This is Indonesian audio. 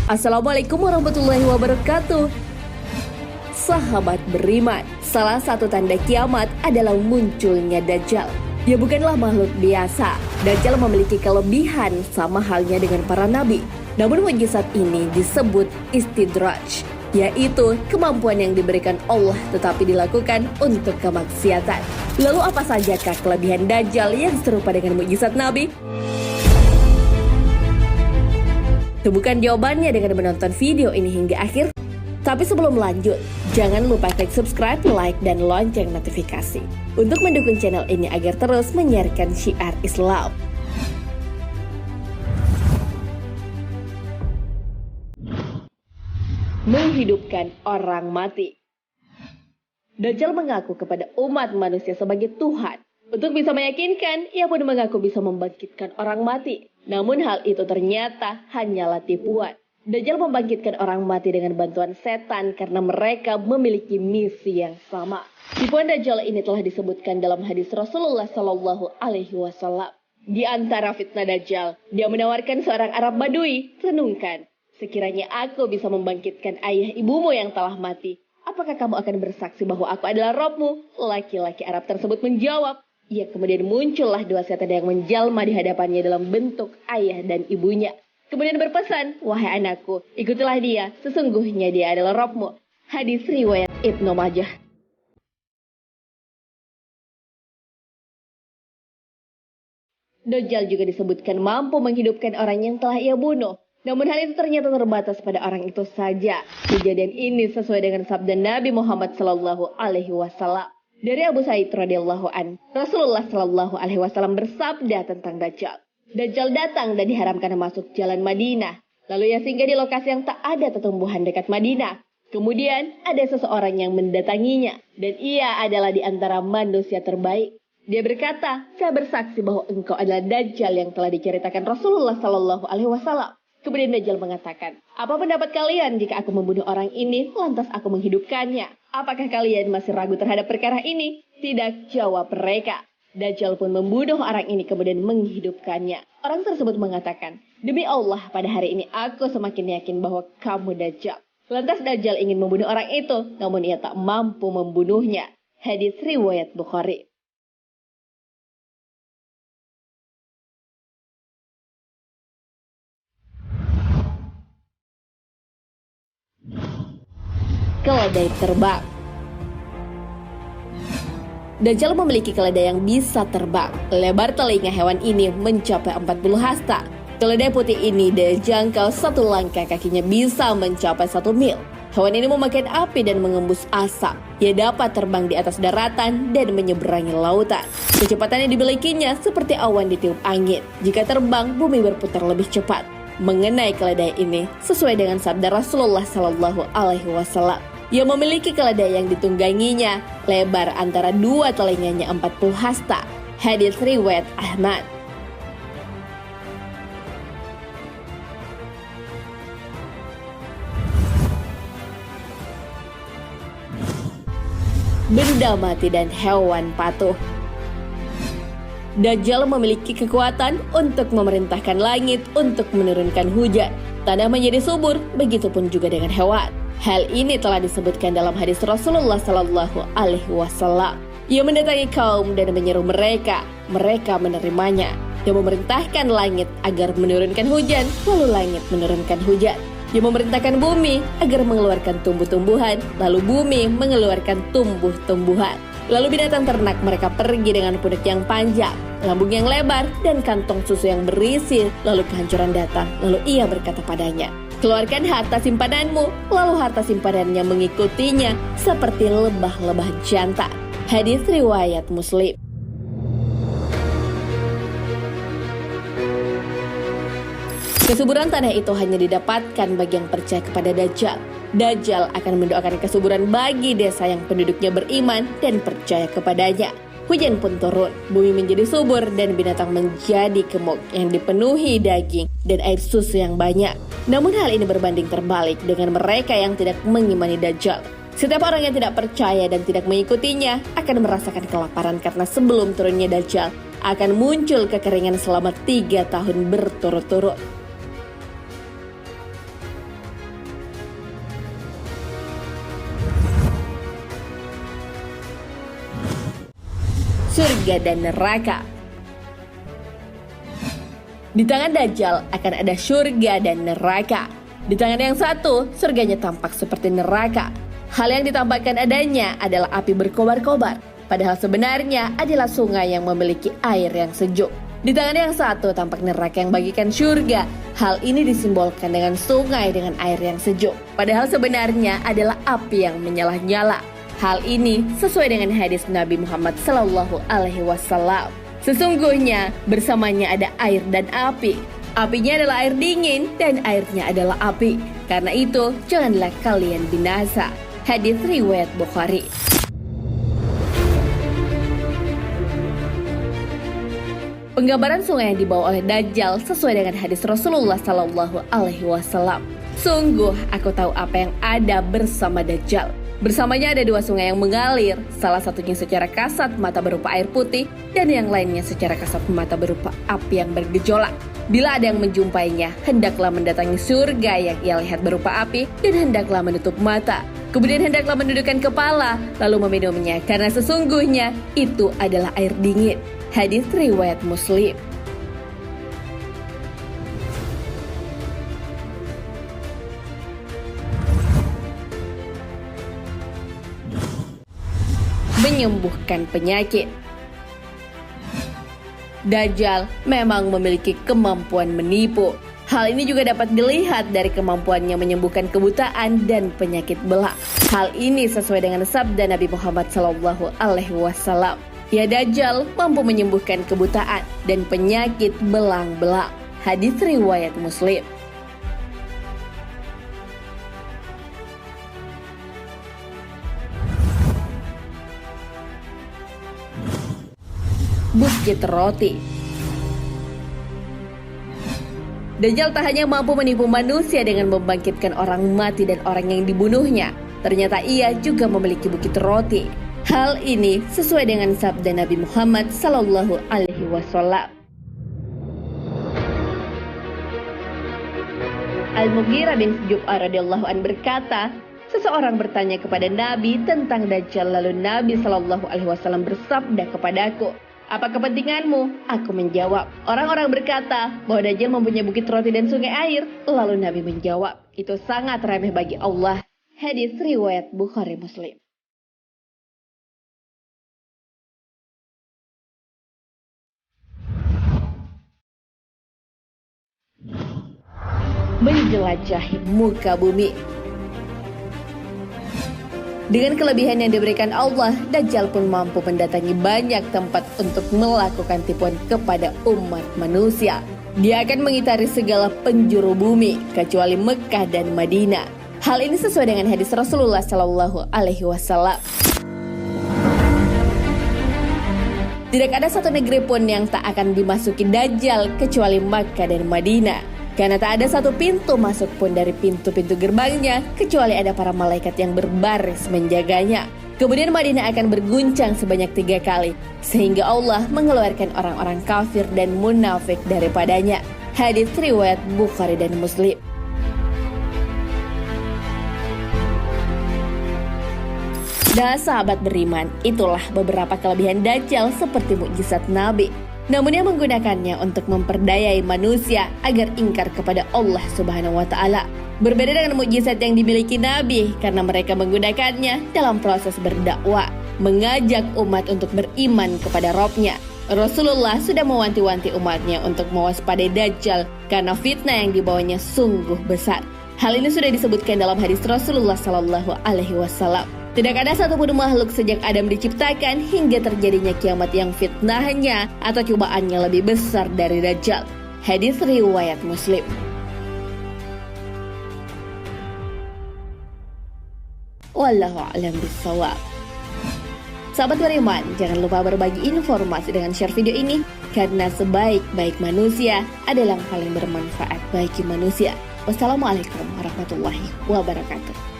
Assalamualaikum warahmatullahi wabarakatuh. Sahabat beriman, salah satu tanda kiamat adalah munculnya Dajjal. Dia bukanlah makhluk biasa. Dajjal memiliki kelebihan sama halnya dengan para nabi. Namun mukjizat ini disebut istidraj, yaitu kemampuan yang diberikan Allah tetapi dilakukan untuk kemaksiatan. Lalu apa sajakah kelebihan Dajjal yang serupa dengan mukjizat nabi? Temukan jawabannya dengan menonton video ini hingga akhir. Tapi sebelum lanjut, jangan lupa klik subscribe, like, dan lonceng notifikasi untuk mendukung channel ini agar terus menyiarkan syiar Islam. Menghidupkan orang mati. Dajjal mengaku kepada umat manusia sebagai Tuhan. Untuk bisa meyakinkan, ia pun mengaku bisa membangkitkan orang mati. Namun hal itu ternyata hanyalah tipuan. Dajjal membangkitkan orang mati dengan bantuan setan karena mereka memiliki misi yang sama. Tipuan Dajjal ini telah disebutkan dalam hadis Rasulullah Shallallahu Alaihi Wasallam. Di antara fitnah Dajjal, dia menawarkan seorang Arab Badui, renungkan, sekiranya aku bisa membangkitkan ayah ibumu yang telah mati, apakah kamu akan bersaksi bahwa aku adalah Robmu? Laki-laki Arab tersebut menjawab. Ia kemudian muncullah dua setan yang menjalma di hadapannya dalam bentuk ayah dan ibunya. Kemudian berpesan, wahai anakku, ikutilah dia, sesungguhnya dia adalah Robmu. Hadis riwayat Ibnu Majah. Dajjal juga disebutkan mampu menghidupkan orang yang telah ia bunuh. Namun hal itu ternyata terbatas pada orang itu saja. Kejadian ini sesuai dengan sabda Nabi Muhammad Sallallahu Alaihi Wasallam. Dari Abu Sa'id radhiyallahu an, Rasulullah Sallallahu Alaihi Wasallam bersabda tentang Dajjal. Dajjal datang dan diharamkan masuk jalan Madinah. Lalu ia singgah di lokasi yang tak ada tumbuhan dekat Madinah. Kemudian ada seseorang yang mendatanginya dan ia adalah di antara manusia terbaik. Dia berkata, saya bersaksi bahwa engkau adalah Dajjal yang telah diceritakan Rasulullah Sallallahu Alaihi Wasallam. Kemudian Dajjal mengatakan, apa pendapat kalian jika aku membunuh orang ini, lantas aku menghidupkannya? Apakah kalian masih ragu terhadap perkara ini? Tidak, jawab mereka. Dajjal pun membunuh orang ini kemudian menghidupkannya. Orang tersebut mengatakan, demi Allah pada hari ini aku semakin yakin bahwa kamu Dajjal. Lantas Dajjal ingin membunuh orang itu, namun ia tak mampu membunuhnya. Hadis riwayat Bukhari. Keledai terbang. Dajjal memiliki keledai yang bisa terbang. Lebar telinga hewan ini mencapai 40 hasta. Keledai putih ini daya jangkau satu langkah kakinya bisa mencapai 1 mil. Hewan ini memakan api dan mengembus asap. Ia dapat terbang di atas daratan dan menyeberangi lautan. Kecepatan yang dimilikinya seperti awan ditiup angin. Jika terbang, bumi berputar lebih cepat. Mengenai keledai ini, sesuai dengan sabda Rasulullah Sallallahu Alaihi Wasallam. Ia memiliki keledai yang ditungganginya, lebar antara dua telinganya 40 hasta. Hadis riwayat Ahmad. Benda mati dan hewan patuh. Dajjal memiliki kekuatan untuk memerintahkan langit untuk menurunkan hujan. Tanah menjadi subur, begitupun juga dengan hewan. Hal ini telah disebutkan dalam hadis Rasulullah Sallallahu Alaihi Wasallam. Ia mendatangi kaum dan menyeru mereka. Mereka menerimanya. Dia memerintahkan langit agar menurunkan hujan, lalu langit menurunkan hujan. Dia memerintahkan bumi agar mengeluarkan tumbuh-tumbuhan, lalu bumi mengeluarkan tumbuh-tumbuhan. Lalu binatang ternak mereka pergi dengan punuk yang panjang, lambung yang lebar, dan kantong susu yang berisi. Lalu kehancuran datang, lalu ia berkata padanya, keluarkan harta simpananmu. Lalu harta simpanannya mengikutinya seperti lebah-lebah jantan. Hadis riwayat Muslim. Kesuburan tanah itu hanya didapatkan bagi yang percaya kepada Dajjal. Dajjal akan mendoakan kesuburan bagi desa yang penduduknya beriman dan percaya kepadanya. Hujan pun turun, bumi menjadi subur dan binatang menjadi gemuk yang dipenuhi daging dan air susu yang banyak. Namun hal ini berbanding terbalik dengan mereka yang tidak mengimani Dajjal. Setiap orang yang tidak percaya dan tidak mengikutinya akan merasakan kelaparan karena sebelum turunnya Dajjal akan muncul kekeringan selama 3 tahun berturut-turut. surga dan neraka. Di tangan Dajjal akan ada surga dan neraka. Di tangan yang satu, surganya tampak seperti neraka. Hal yang ditampakkan adanya adalah api berkobar-kobar, padahal sebenarnya adalah sungai yang memiliki air yang sejuk. Di tangan yang satu tampak neraka yang bagikan surga. Hal ini disimbolkan dengan sungai dengan air yang sejuk, padahal sebenarnya adalah api yang menyala-nyala. Hal ini sesuai dengan hadis Nabi Muhammad SAW. Sesungguhnya bersamanya ada air dan api. Apinya adalah air dingin dan airnya adalah api. Karena itu janganlah kalian binasa. Hadis riwayat Bukhari. Penggambaran sungai yang dibawa oleh Dajjal sesuai dengan hadis Rasulullah SAW. Sungguh aku tahu apa yang ada bersama Dajjal. Bersamanya ada dua sungai yang mengalir, salah satunya secara kasat mata berupa air putih dan yang lainnya secara kasat mata berupa api yang bergejolak. Bila ada yang menjumpainya, hendaklah mendatangi surga yang ia lihat berupa api dan hendaklah menutup mata. Kemudian hendaklah menundukkan kepala lalu meminumnya karena sesungguhnya itu adalah air dingin. Hadis riwayat Muslim. Menyembuhkan penyakit. Dajjal memang memiliki kemampuan menipu. Hal ini juga dapat dilihat dari kemampuannya menyembuhkan kebutaan dan penyakit belak. Hal ini sesuai dengan sabda Nabi Muhammad SAW. Ya, Dajjal mampu menyembuhkan kebutaan dan penyakit belang-belak. Hadis riwayat Muslim. Bukit roti. Dajjal tak hanya mampu menipu manusia dengan membangkitkan orang mati dan orang yang dibunuhnya, ternyata ia juga memiliki bukit roti. Hal ini sesuai dengan sabda Nabi Muhammad SAW. Al-Mughirah bin Syu'bah radhiyallahu anhu berkata, seseorang bertanya kepada Nabi tentang Dajjal, lalu Nabi SAW bersabda kepadaku, apa kepentinganmu? Aku menjawab, orang-orang berkata bahwa Dajjal mempunyai bukit roti dan sungai air. Lalu Nabi menjawab, itu sangat remeh bagi Allah. Hadis riwayat Bukhari Muslim. Menjelajahi muka bumi. Dengan kelebihan yang diberikan Allah, Dajjal pun mampu mendatangi banyak tempat untuk melakukan tipuan kepada umat manusia. Dia akan mengitari segala penjuru bumi, kecuali Mekah dan Madinah. Hal ini sesuai dengan hadis Rasulullah SAW. Tidak ada satu negeri pun yang tak akan dimasuki Dajjal kecuali Makkah dan Madinah. Karena tak ada satu pintu masuk pun dari pintu-pintu gerbangnya kecuali ada para malaikat yang berbaris menjaganya. Kemudian Madinah akan berguncang sebanyak 3 kali sehingga Allah mengeluarkan orang-orang kafir dan munafik daripadanya. Hadis riwayat Bukhari dan Muslim. Nah, sahabat beriman, itulah beberapa kelebihan Dajjal seperti mukjizat Nabi. Namun yang menggunakannya untuk memperdayai manusia agar ingkar kepada Allah Subhanahu wa Ta'ala. Berbeda dengan mukjizat yang dimiliki Nabi karena mereka menggunakannya dalam proses berdakwah, mengajak umat untuk beriman kepada Rabb-nya. Rasulullah sudah mewanti-wanti umatnya untuk mewaspadai Dajjal karena fitnah yang dibawanya sungguh besar. Hal ini sudah disebutkan dalam hadis Rasulullah SAW. Tidak ada satupun makhluk sejak Adam diciptakan hingga terjadinya kiamat yang fitnahnya atau cobaannya lebih besar dari Dajjal. Hadis riwayat Muslim. Wallahu a'lam bishawab. Sahabat beriman, jangan lupa berbagi informasi dengan share video ini karena sebaik-baik manusia adalah yang paling bermanfaat bagi manusia. Wassalamualaikum warahmatullahi wabarakatuh.